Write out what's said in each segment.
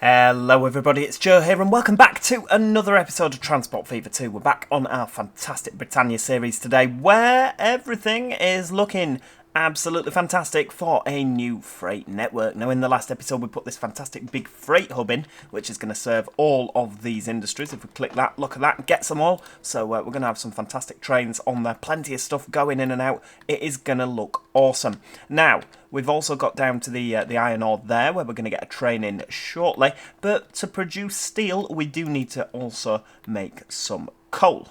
Hello everybody, it's Joe here and welcome back to another episode of Transport Fever 2. We're back on our fantastic Bretagne series today where everything is looking absolutely fantastic for a new freight network. Now in the last episode we put this fantastic big freight hub in which is going to serve all of these industries. If we click that, look at that, gets them all. So we're going to have some fantastic trains on there, plenty of stuff going in and out. It is going to look awesome. Now we've also got down to the iron ore there, where we're going to get a train in shortly. But to produce steel, we do need to also make some coal.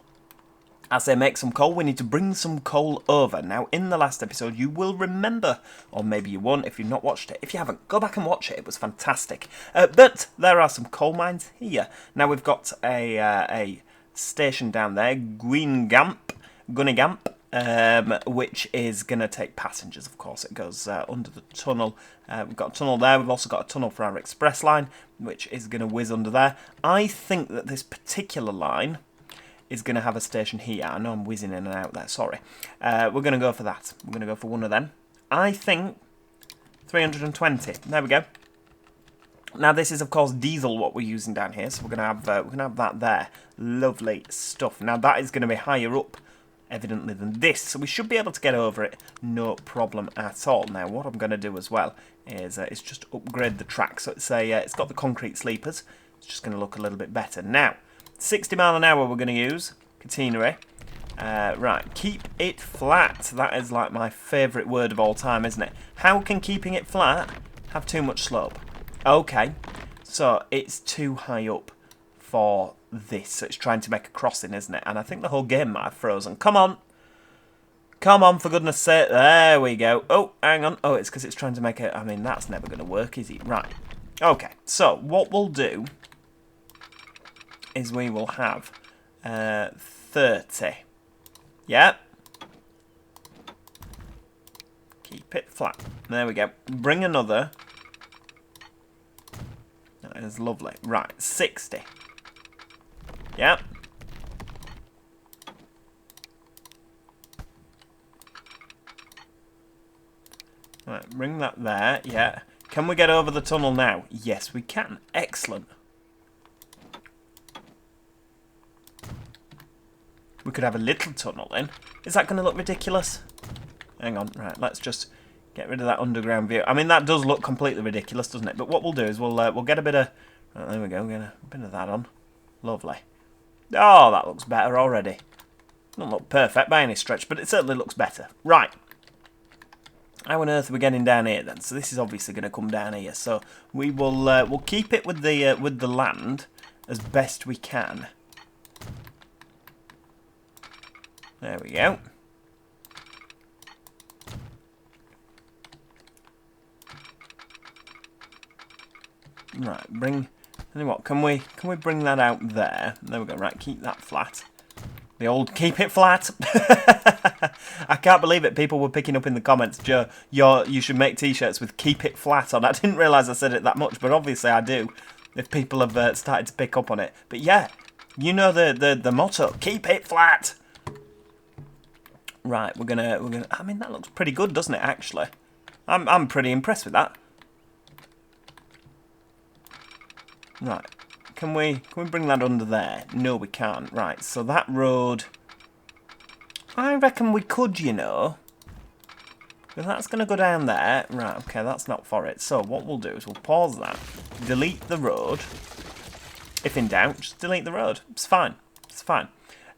As they make some coal, we need to bring some coal over. Now, in the last episode, you will remember, or maybe you won't if you've not watched it. If you haven't, go back and watch it. It was fantastic. But there are some coal mines here. Now, we've got a station down there, Gunnigamp, which is going to take passengers, of course. It goes under the tunnel. We've got a tunnel there. We've also got a tunnel for our express line, which is going to whiz under there. I think that this particular line is going to have a station here. I know I'm whizzing in and out there, sorry. We're going to go for that. We're going to go for one of them. I think 320. There we go. Now this is of course diesel what we're using down here, so we're going to have that there. Lovely stuff. Now that is going to be higher up evidently than this, so we should be able to get over it no problem at all. Now what I'm going to do as well is just upgrade the track, so it's got the concrete sleepers. It's just going to look a little bit better. Now 60 mile an hour we're going to use catenary. Right, keep it flat. That is like my favourite word of all time, isn't it? How can keeping it flat have too much slope? Okay, so it's too high up for this, so it's trying to make a crossing, isn't it? And I think the whole game might have frozen. Come on, for goodness sake. There we go. Oh, hang on. Oh, it's because it's trying to make it. I mean, that's never going to work, is it? Right. Okay, so what we'll do is we will have 30. Yep. Keep it flat. There we go. Bring another. That is lovely. Right, 60. Yep. Right, bring that there. Yeah. Can we get over the tunnel now? Yes, we can. Excellent. We could have a little tunnel in. Is that going to look ridiculous? Hang on, right, let's just get rid of that underground view. I mean, that does look completely ridiculous, doesn't it? But what we'll do is we'll get a bit of... Right, there we go, get a bit of that on. Lovely. Oh, that looks better already. Doesn't look perfect by any stretch, but it certainly looks better. Right. How on earth are we getting down here then? So this is obviously going to come down here. So we will we'll keep it with the land as best we can. There we go. Right, bring. Tell you what, can we bring that out there? There we go. Right, keep that flat. The old keep it flat. I can't believe it. People were picking up in the comments, Joe, you should make t-shirts with keep it flat on. I didn't realise I said it that much, but obviously I do. If people have started to pick up on it, but yeah, you know the motto: keep it flat. Right, we're gonna. I mean, that looks pretty good, doesn't it? Actually, I'm pretty impressed with that. Right, can we bring that under there? No, we can't. Right, so that road, I reckon we could, you know. But that's gonna go down there. Right, okay, that's not for it. So what we'll do is we'll pause that, delete the road. If in doubt, just delete the road. It's fine. It's fine.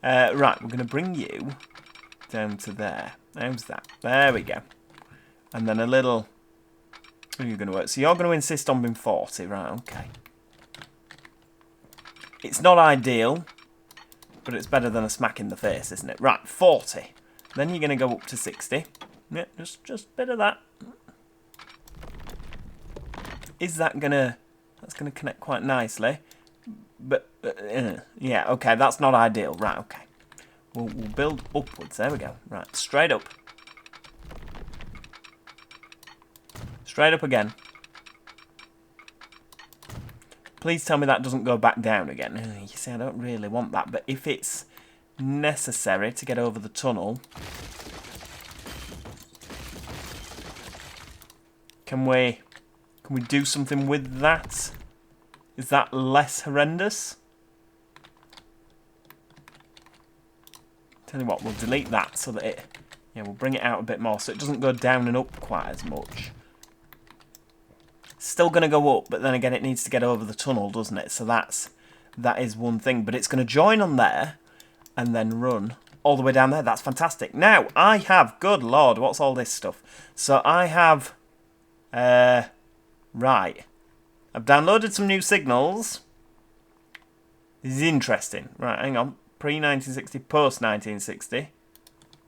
Right, we're gonna bring you down to there. How's that? There we go. And then a little... How are you going to work? So you're going to insist on being 40. Right, okay. It's not ideal, but it's better than a smack in the face, isn't it? Right, 40. Then you're going to go up to 60. Yeah, just a bit of that. Is that going to... That's going to connect quite nicely. But, yeah, okay, that's not ideal. Right, okay. We'll build upwards. There we go. Right, straight up. Straight up again. Please tell me that doesn't go back down again. You see, I don't really want that, but if it's necessary to get over the tunnel, can we do something with that? Is that less horrendous? Tell you what, we'll delete that so that it... Yeah, we'll bring it out a bit more so it doesn't go down and up quite as much. Still going to go up, but then again it needs to get over the tunnel, doesn't it? So that is one thing. But it's going to join on there and then run all the way down there. That's fantastic. Now, I have... Good Lord, what's all this stuff? So I have... Right. I've downloaded some new signals. This is interesting. Right, hang on. Pre-1960, post-1960.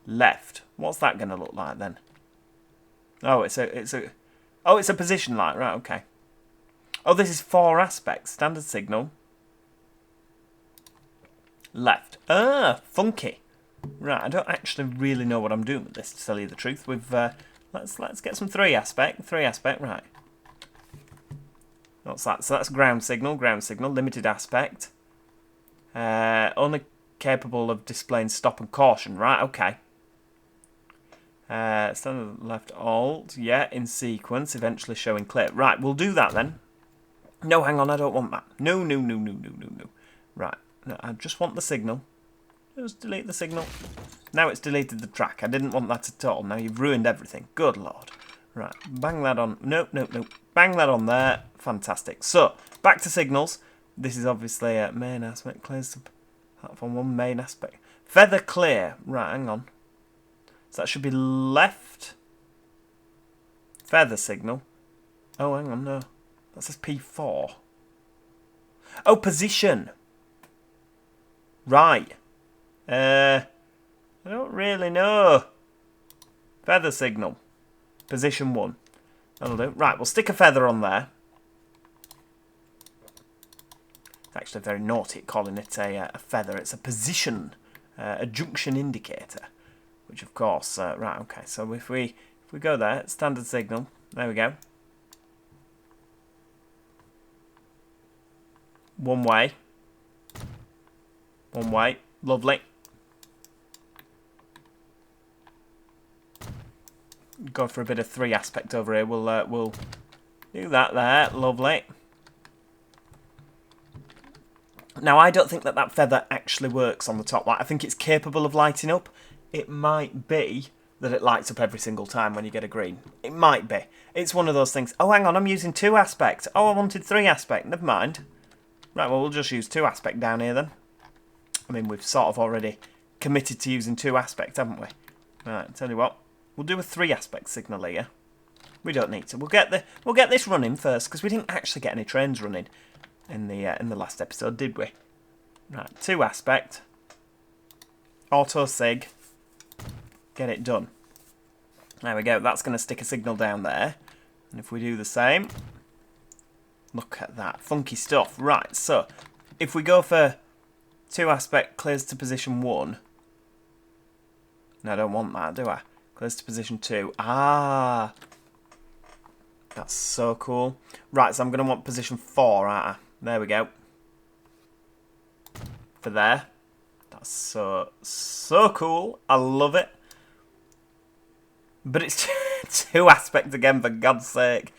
Left. What's that going to look like then? Oh, it's a position light. Right, okay. Oh, this is 4 aspects. Standard signal. Left. Ah, funky. Right, I don't actually really know what I'm doing with this, to tell you the truth. We've let's get some 3 aspect. 3 aspect, right. What's that? So that's ground signal, limited aspect. Only capable of displaying stop and caution. Right, okay. Standard left alt, yeah, in sequence, eventually showing clear. Right, we'll do that then. No, hang on, I don't want that. No. Right, no, I just want the signal. Just delete the signal. Now it's deleted the track. I didn't want that at all. Now you've ruined everything. Good Lord. Right, bang that on. Nope. Bang that on there. Fantastic. So, back to signals. This is obviously a main aspect. Clears the platform 1 main aspect. Feather clear. Right, hang on. So that should be left. Feather signal. Oh, hang on, no. That says P4. Oh, position. Right. I don't really know. Feather signal. Position 1. That'll do. Right, we'll stick a feather on there. It's actually very naughty calling it a feather. It's a position, a junction indicator. Which, of course, right, okay. So if we go there, standard signal. There we go. 1 way. 1 way. Lovely. Go for a bit of 3 aspect over here. We'll do that there. Lovely. Now, I don't think that feather actually works on the top light. I think it's capable of lighting up. It might be that it lights up every single time when you get a green. It might be. It's one of those things. Oh, hang on, I'm using 2 aspect. Oh, I wanted 3 aspect. Never mind. Right, well, we'll just use 2 aspect down here then. I mean, we've sort of already committed to using 2 aspect, haven't we? Right, tell you what. We'll do a 3 aspect signal here. We don't need to. We'll get this running first, because we didn't actually get any trains running in the last episode, did we? Right, 2 aspect. Auto sig. Get it done. There we go. That's going to stick a signal down there. And if we do the same, look at that. Funky stuff. Right, so if we go for 2 aspect clears to position 1. No, I don't want that, do I? Clears to position 2. Ah! That's so cool. Right, so I'm going to want position 4, aren't I? There we go. For there. That's so cool. I love it. But it's 2 aspect again, for God's sake.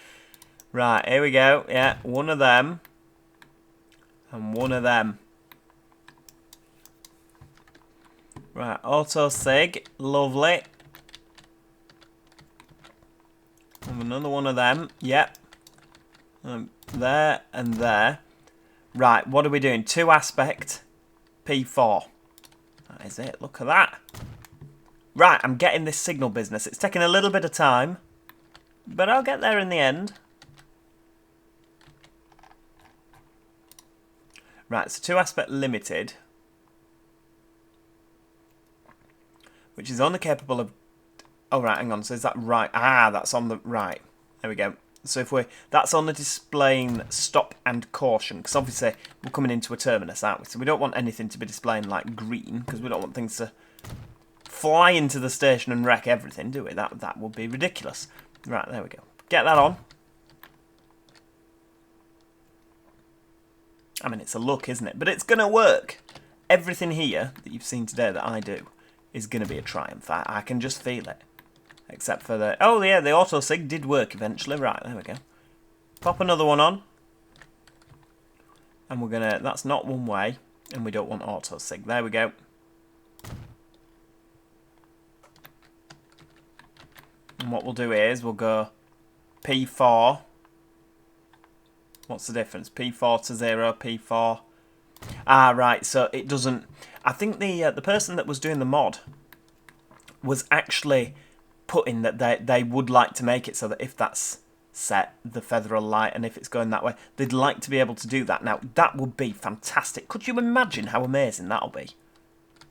Right, here we go. Yeah, 1 of them. And 1 of them. Right, auto sig. Lovely. And another 1 of them. Yep. There and there. Right, what are we doing? 2 aspect. P4. That is it. Look at that. Right, I'm getting this signal business. It's taking a little bit of time, but I'll get there in the end. Right, so 2 aspect limited, which is only capable of... Oh, right, hang on. So is that right? Ah, that's on the right. There we go. So if that's only displaying stop and caution, because obviously we're coming into a terminus, aren't we? So we don't want anything to be displaying like green, because we don't want things to fly into the station and wreck everything, do we? That would be ridiculous. Right, there we go. Get that on. I mean, it's a look, isn't it? But it's going to work. Everything here that you've seen today that I do is going to be a triumph. I can just feel it. Except for the... Oh, yeah, the auto sig did work eventually. Right, there we go. Pop another one on. And we're gonna, that's not one way, and we don't want auto sig. There we go. And what we'll do is we'll go P4. What's the difference? P4 to 0, P4. Ah, right, so it doesn't... I think the person that was doing the mod was actually putting that they would like to make it so that if that's set, the feather will light, and if it's going that way, they'd like to be able to do that. Now, that would be fantastic. Could you imagine how amazing that'll be?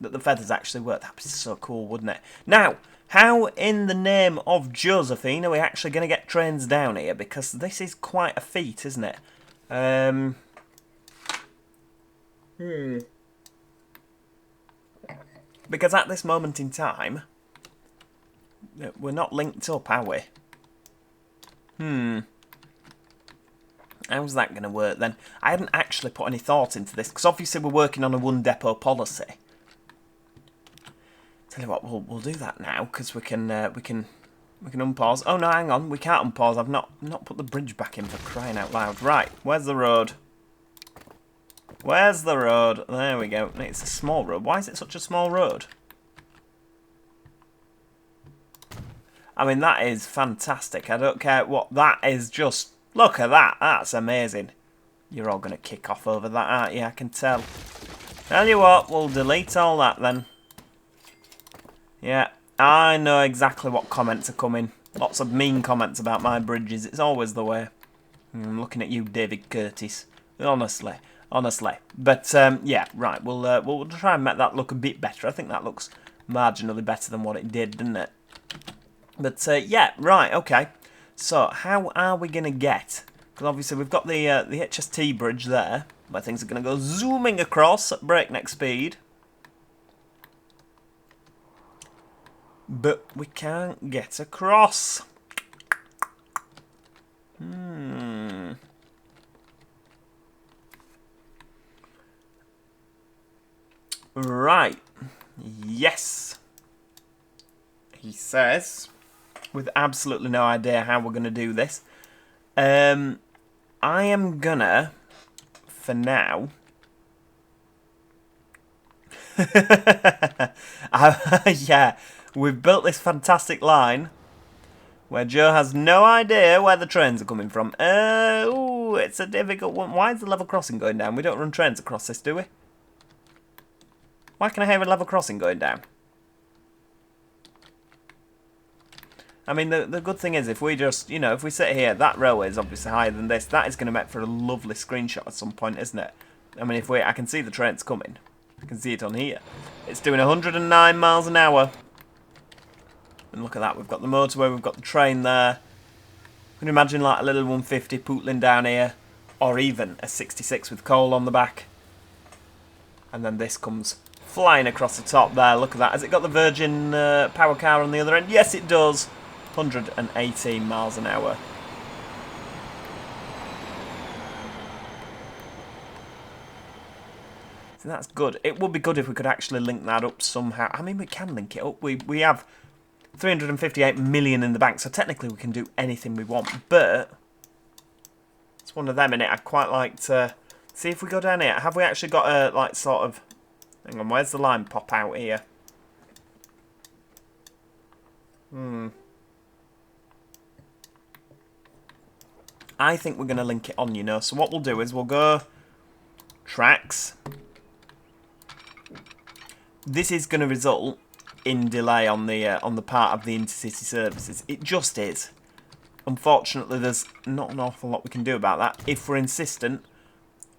That the feathers actually work. That'd be so cool, wouldn't it? Now, how in the name of Josephine are we actually going to get trains down here? Because this is quite a feat, isn't it? Because at this moment in time, we're not linked up, are we? How's that going to work then? I hadn't actually put any thought into this, because obviously we're working on a one depot policy. Tell you what, we'll do that now, because we can unpause. Oh no, hang on, we can't unpause. I've not put the bridge back in, for crying out loud. Right, where's the road? Where's the road? There we go. It's a small road. Why is it such a small road? I mean, that is fantastic. I don't care what that is. Just look at that. That's amazing. You're all going to kick off over that, aren't you? I can tell. Tell you what, we'll delete all that then. Yeah, I know exactly what comments are coming. Lots of mean comments about my bridges. It's always the way. I'm looking at you, David Curtis. Honestly. But, yeah, right. We'll try and make that look a bit better. I think that looks marginally better than what it did, doesn't it? But, yeah, right, okay. So, how are we going to get... Because obviously we've got the HST bridge there, where things are going to go zooming across at breakneck speed. But we can't get across. Right. Yes. He says, with absolutely no idea how we're going to do this. I am gonna, for now... yeah, we've built this fantastic line where Joe has no idea where the trains are coming from. Ooh, it's a difficult one. Why is the level crossing going down? We don't run trains across this, do we? Why can I hear a level crossing going down? I mean, the good thing is, if we just, you know, if we sit here, that railway is obviously higher than this. That is going to make for a lovely screenshot at some point, isn't it? I mean, if I can see the trains coming. I can see it on here. It's doing 109 miles an hour. And look at that, we've got the motorway, we've got the train there. You can imagine like a little 150 pootling down here. Or even a 66 with coal on the back. And then this comes flying across the top there. Look at that. Has it got the Virgin power car on the other end? Yes, it does. 118 miles an hour. So that's good. It would be good if we could actually link that up somehow. I mean, we can link it up. We have 358 million in the bank, so technically we can do anything we want. But it's one of them, innit? I'd quite like to see if we go down here. Have we actually got a, like, sort of... Hang on, where's the line pop out here? I think we're going to link it on, you know. So what we'll do is we'll go tracks. This is going to result in delay on the part of the intercity services. It just is. Unfortunately, there's not an awful lot we can do about that if we're insistent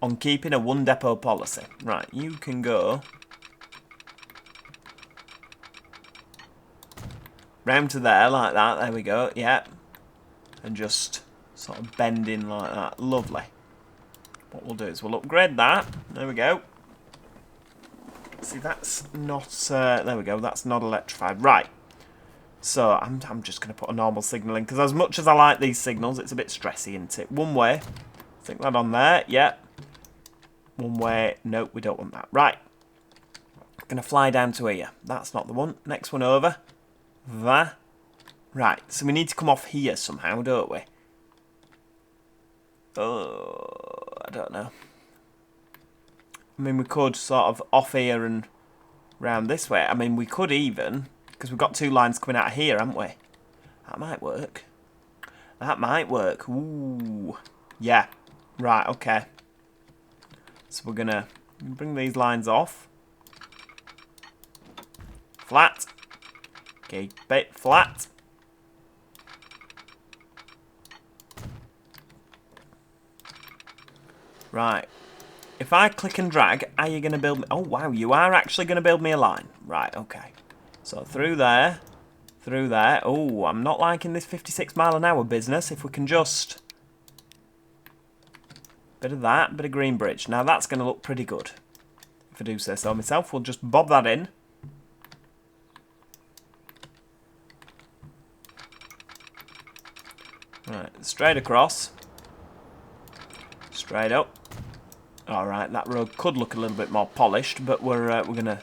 on keeping a one depot policy. Right, you can go round to there like that. There we go. Yeah, and just sort of bend in like that. Lovely. What we'll do is we'll upgrade that. There we go. See, that's not... there we go. That's not electrified. Right. So, I'm just going to put a normal signalling, because as much as I like these signals, it's a bit stressy, isn't it? One way. Stick that on there. Yeah. One way. Nope, we don't want that. Right. Going to fly down to here. That's not the one. Next one over. That. Right. So, we need to come off here somehow, don't we? Oh, I don't know. I mean, we could sort of off here and round this way. I mean, we could even, because we've got 2 lines coming out of here, haven't we? That might work. That might work. Ooh. Yeah. Right, okay. So we're going to bring these lines off. Flat. Keep it flat. Right. If I click and drag, are you going to build me... Oh, wow, you are actually going to build me a line. Right, okay. So through there. Through there. Oh, I'm not liking this 56 mile an hour business. If we can just... Bit of that, bit of green bridge. Now that's going to look pretty good. If I do say so myself, we'll just bob that in. Right, straight across. Straight up. Alright, that road could look a little bit more polished, but we're going to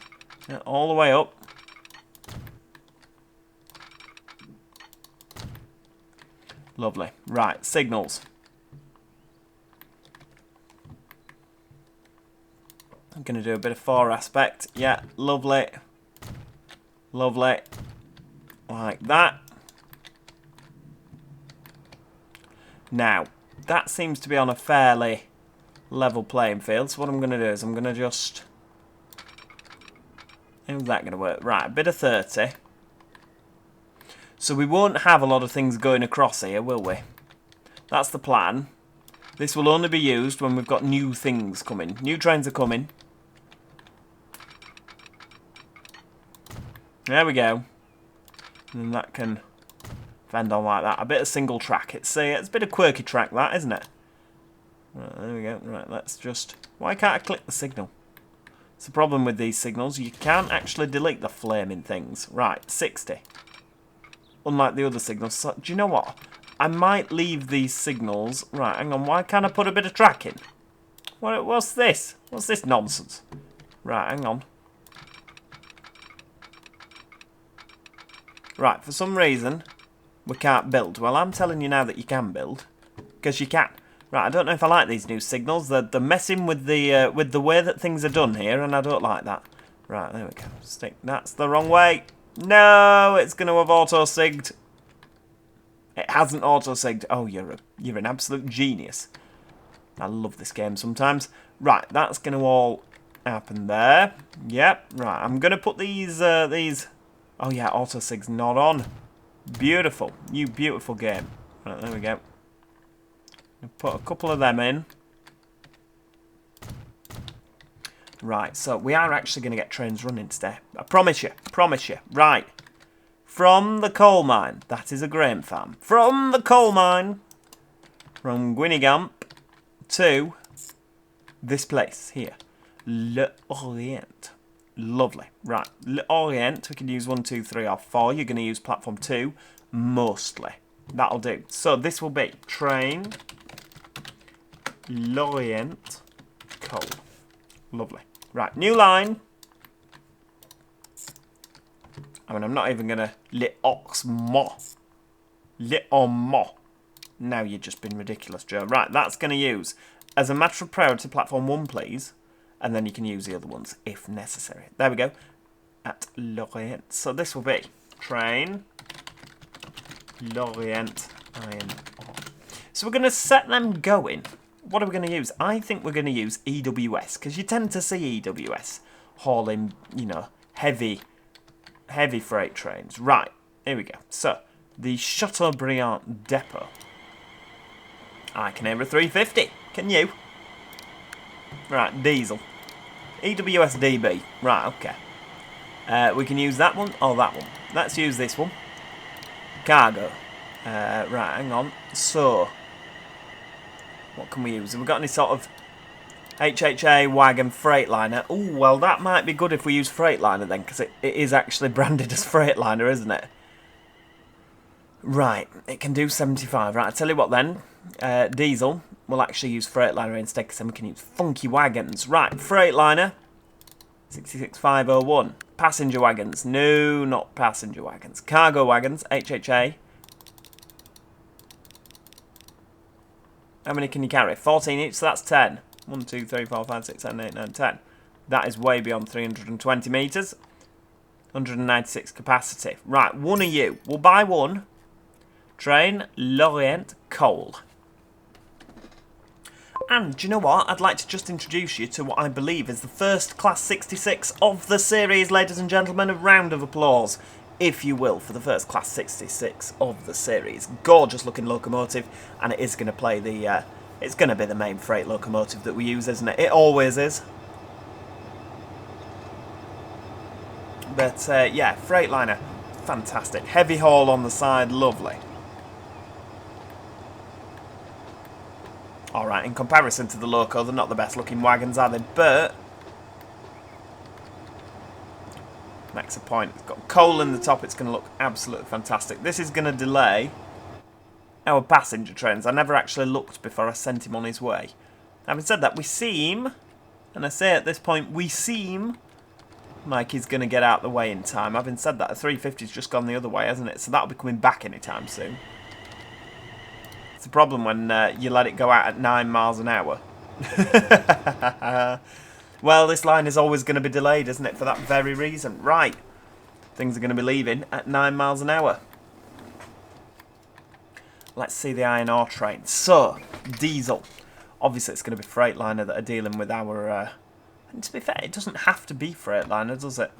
all the way up. Lovely. Right, signals. I'm going to do a bit of 4 aspect. Yeah, lovely. Lovely. Like that. Now, that seems to be on a fairly level playing field. So what I'm going to do is I'm going to just... How's that going to work? Right, a bit of 30. So we won't have a lot of things going across here, will we? That's the plan. This will only be used when we've got new things coming. New trains are coming. There we go. And that can fend on like that. A bit of single track. It's a bit of quirky track, that, isn't it? Right, there we go. Right, let's just... Why can't I click the signal? It's the problem with these signals. You can't actually delete the flaming things. Right, 60. Unlike the other signals. So, do you know what? I might leave these signals... Right, hang on. Why can't I put a bit of track in? What's this? What's this nonsense? Right, hang on. Right, for some reason, we can't build. Well, I'm telling you now that you can build. Because you can. Right, I don't know if I like these new signals. They're messing with the way that things are done here, and I don't like that. Right, there we go. Stick. That's the wrong way. No, it's going to have auto-sigged. It hasn't auto-sigged. Oh, you're an absolute genius. I love this game sometimes. Right, that's going to all happen there. Yep, right. I'm going to put these... Oh, yeah, auto-sig's not on. Beautiful. You beautiful game. Right, there we go. Put a couple of them in. Right, so we are actually going to get trains running today. I promise you. Promise you. Right. From the coal mine. That is a grain farm. From the coal mine. From Guingamp to this place here. L'Orient. Lovely. Right. L'Orient. We can use 1, 2, 3 or 4. You're going to use platform 2. Mostly. That'll do. So this will be train L'Orient coal. Lovely. Right, new line. I mean, I'm not even going to L'Oxmo. L'Omo. Now you've just been ridiculous, Joe. Right, that's going to use, as a matter of priority, platform 1, please. And then you can use the other ones, if necessary. There we go. At L'Orient. So this will be train L'Orient iron ore. So we're going to set them going. What are we going to use? I think we're going to use EWS, because you tend to see EWS hauling, you know, heavy freight trains. Right, here we go. So, the Chateaubriand depot. I can hear a 350. Can you? Right, diesel. EWS DB. Right, okay. We can use that one or that one. Let's use this one. Cargo. Right, hang on. So, what can we use? Have we got any sort of HHA wagon Freightliner? Oh, well, that might be good if we use Freightliner then, because it is actually branded as Freightliner, isn't it? Right, it can do 75. Right, I'll tell you what then. Diesel. We'll actually use Freightliner instead, because then we can use funky wagons. Right, Freightliner. 66501. Passenger wagons. No, not passenger wagons. Cargo wagons. HHA. How many can you carry? 14 each, so that's 10. 1, 2, 3, 4, 5, 6, 7, 8, 9, 10. That is way beyond 320 metres. 196 capacity. Right, one of you. We'll buy one. Train Lorient Coal. And do you know what? I'd like to just introduce you to what I believe is the first Class 66 of the series, ladies and gentlemen. A round of applause, if you will, for the first Class 66 of the series. Gorgeous looking locomotive, and it is going to play the... it's going to be the main freight locomotive that we use, isn't it? It always is. But yeah, Freightliner, fantastic. Heavy haul on the side, lovely. Alright, in comparison to the Loco, they're not the best looking wagons, are they? But makes a point. It's got coal in the top, it's going to look absolutely fantastic. This is going to delay our passenger trains. I never actually looked before I sent him on his way. Having said that, we seem, and I say at this point, we seem like he's going to get out the way in time. Having said that, a 350's just gone the other way, hasn't it? So that'll be coming back anytime soon. It's the problem when you let it go out at 9 miles an hour. Well, this line is always going to be delayed, isn't it, for that very reason. Right. Things are going to be leaving at 9 miles an hour. Let's see the iron ore train. So, diesel. Obviously, it's going to be Freightliner that are dealing with our... and to be fair, it doesn't have to be Freightliner, does it?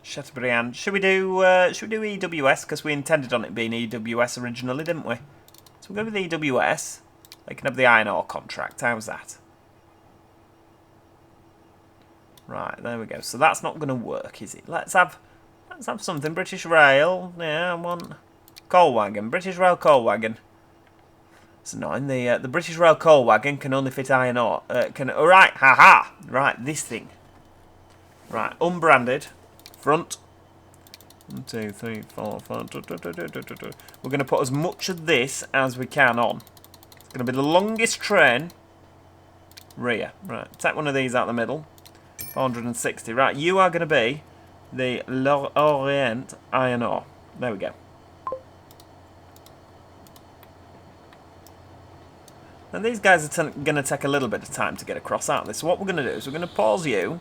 Chateaubriand. Should we do EWS? Because we intended on it being EWS originally, didn't we? So we'll go with EWS. They can have the iron ore contract. How's that? Right, there we go. So that's not going to work, is it? Let's have something. British Rail. Yeah, I want coal wagon. British Rail coal wagon. It's annoying. The British Rail coal wagon can only fit iron ore. Right, haha. Right, this thing. Right, unbranded. Front. 1, 2, 3, 4, 5. We're going to put as much of this as we can on. It's going to be the longest train. Rear. Right, take one of these out the middle. 460. Right, you are going to be the Lorient iron ore. There we go. And these guys are going to take a little bit of time to get across, aren't they? So what we're going to do is we're going to pause you.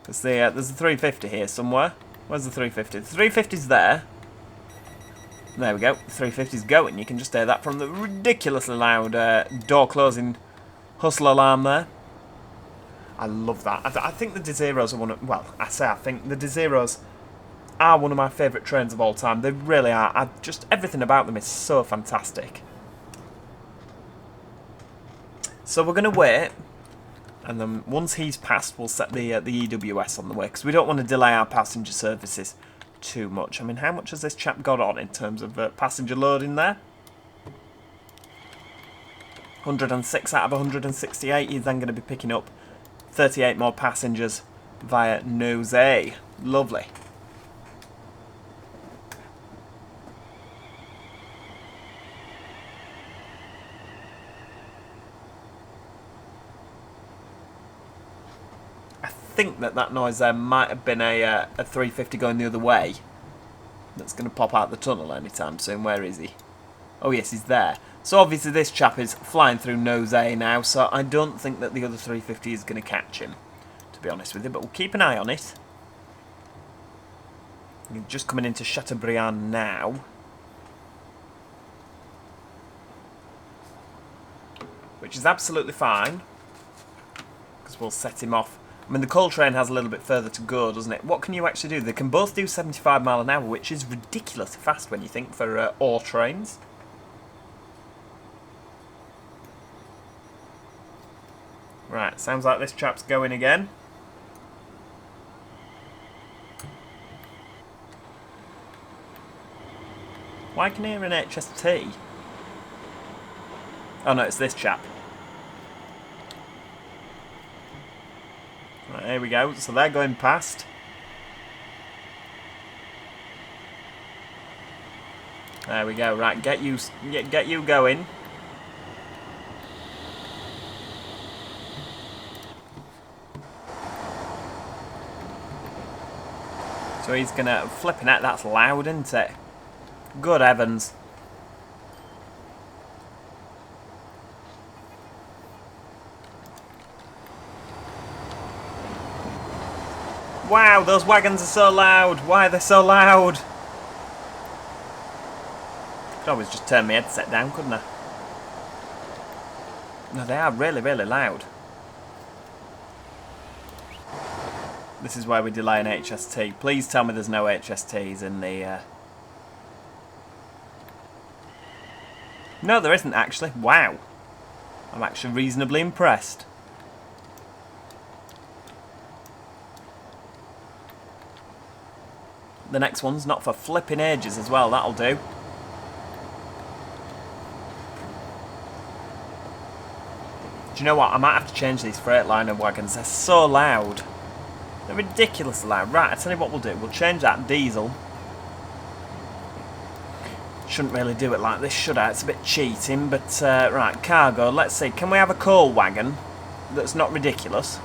Because there's a 350 here somewhere. Where's the 350? The 350's there. There we go. The 350's going. You can just hear that from the ridiculously loud door closing hustle alarm there. I love that. I think the Desiros are one of... Well, I think the Desiros are one of my favourite trains of all time. They really are. Just everything about them is so fantastic. So we're going to wait, and then once he's passed, we'll set the EWS on the way, because we don't want to delay our passenger services too much. I mean, how much has this chap got on in terms of passenger loading there? 106 out of 168. He's then going to be picking up 38 more passengers via Nose. Lovely. I think that noise there might have been a 350 going the other way. That's going to pop out the tunnel anytime soon. Where is he? Oh yes, he's there. So obviously this chap is flying through Nose now, so I don't think that the other 350 is going to catch him, to be honest with you, but we'll keep an eye on it. He's just coming into Chateaubriand now. Which is absolutely fine, because we'll set him off. I mean, the coal train has a little bit further to go, doesn't it? What can you actually do? They can both do 75 mile an hour, which is ridiculously fast when you think for ore trains. Right, sounds like this chap's going again. Why can I hear an HST? Oh no, it's this chap. Right, here we go. So they're going past. There we go. Right, get you going. So he's gonna flipping it. That's loud, isn't it? Good heavens. Wow, those wagons are so loud. Why are they so loud? Could always just turn my headset down, couldn't I? No, they are really, really loud. This is why we delay an HST. Please tell me there's no HSTs in the... No, there isn't actually. Wow. I'm actually reasonably impressed. The next one's not for flipping ages as well, that'll do. Do you know what? I might have to change these Freightliner wagons. They're so loud. They're ridiculously loud. Right, I'll tell you what we'll do. We'll change that diesel. Shouldn't really do it like this, should I? It's a bit cheating, but right, cargo. Let's see. Can we have a coal wagon that's not ridiculous?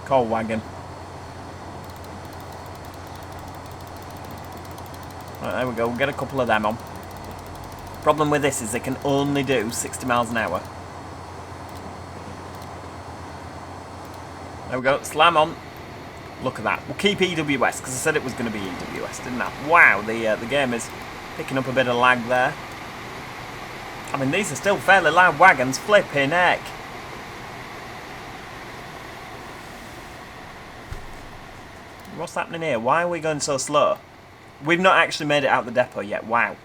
Coal wagon. Right, there we go. We'll get a couple of them on. Problem with this is they can only do 60 miles an hour. There we go. Slam on. Look at that. We'll keep EWS because I said it was going to be EWS, didn't I? Wow, the game is picking up a bit of lag there. I mean, these are still fairly loud wagons. Flipping heck. What's happening here? Why are we going so slow? We've not actually made it out the depot yet. Wow.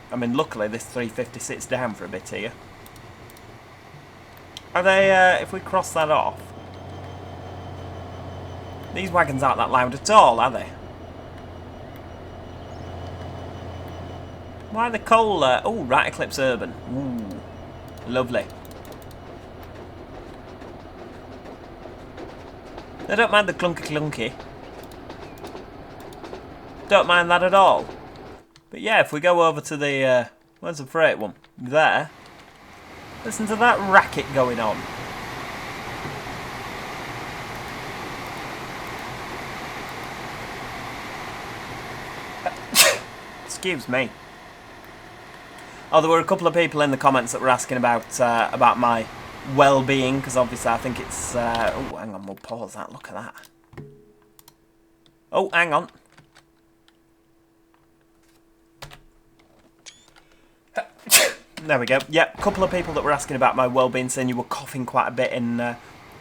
I mean, luckily this 350 sits down for a bit here. Are they, if we cross that off... These wagons aren't that loud at all, are they? Why are the coal... oh, right, Eclipse Urban. Ooh, lovely. I don't mind the clunky. Don't mind that at all. But yeah, if we go over to the... where's the freight one? There. Listen to that racket going on. Excuse me. Oh, there were a couple of people in the comments that were asking about my well-being, because obviously I think it's... oh, hang on, we'll pause that. Look at that. Oh, hang on. There we go. Yeah, a couple of people that were asking about my well-being, saying you were coughing quite a bit in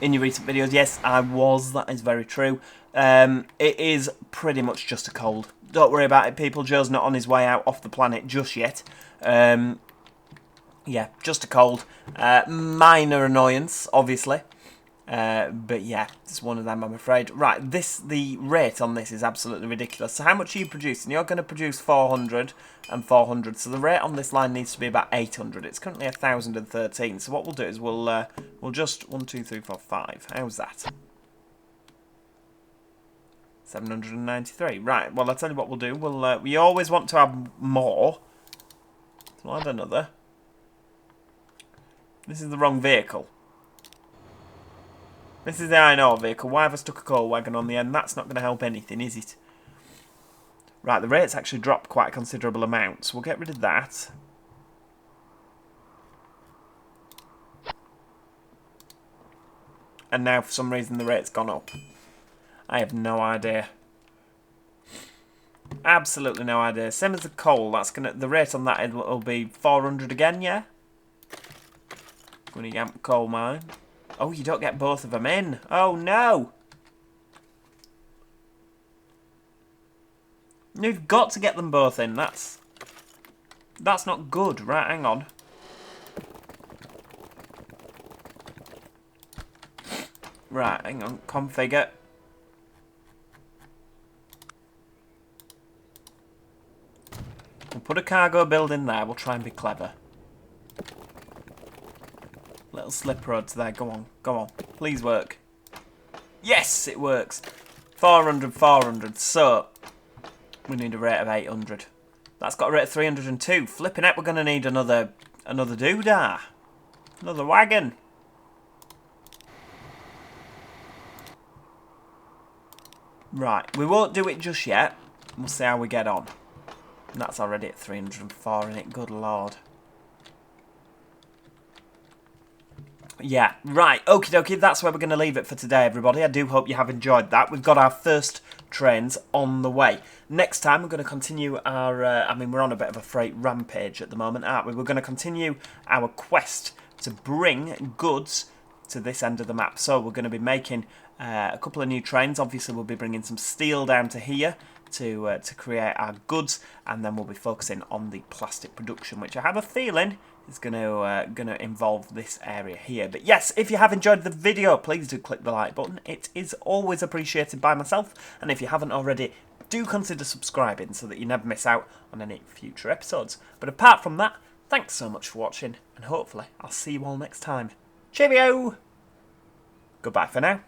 your recent videos. Yes, I was. That is very true. It is pretty much just a cold. Don't worry about it, people. Joe's not on his way out off the planet just yet. Yeah, just a cold. Minor annoyance, obviously. But yeah, it's one of them, I'm afraid. Right, the rate on this is absolutely ridiculous. So how much are you producing? You're going to produce 400 and 400. So the rate on this line needs to be about 800. It's currently 1,013. So what we'll do is we'll just 1, 2, 3, 4, 5. How's that? 793. Right. Well, I'll tell you what we'll do. We always want to have more. So I'll add another. This is the wrong vehicle. This is the iron ore vehicle. Why have I stuck a coal wagon on the end? That's not going to help anything, is it? Right, the rate's actually dropped quite a considerable amount, so we'll get rid of that. And now, for some reason, the rate's gone up. I have no idea. Absolutely no idea. Same as the coal. That's gonna. The rate on that will be 400 again, yeah? When you get coal mine. Oh, you don't get both of them in. Oh, no. You've got to get them both in. That's not good. Right, hang on. Right, hang on. Configure. We'll put a cargo build in there. We'll try and be clever. Little slip roads there. Go on. Go on. Please work. Yes, it works. 400, 400. So, we need a rate of 800. That's got a rate of 302. Flipping out, we're going to need another doodah. Another wagon. Right, we won't do it just yet. We'll see how we get on. And that's already at 304, isn't it? Good lord. Yeah, right, okie dokie, that's where we're going to leave it for today, everybody. I do hope you have enjoyed that. We've got our first trains on the way. Next time, we're going to continue our, we're on a bit of a freight rampage at the moment, aren't we? We're going to continue our quest to bring goods to this end of the map. So we're going to be making a couple of new trains. Obviously, we'll be bringing some steel down to here to create our goods, and then we'll be focusing on the plastic production, which I have a feeling is going to involve this area here. But yes, if you have enjoyed the video, please do click the like button. It is always appreciated by myself, and if you haven't already, do consider subscribing so that you never miss out on any future episodes. But apart from that, thanks so much for watching, and hopefully I'll see you all next time. Cheerio! Goodbye for now.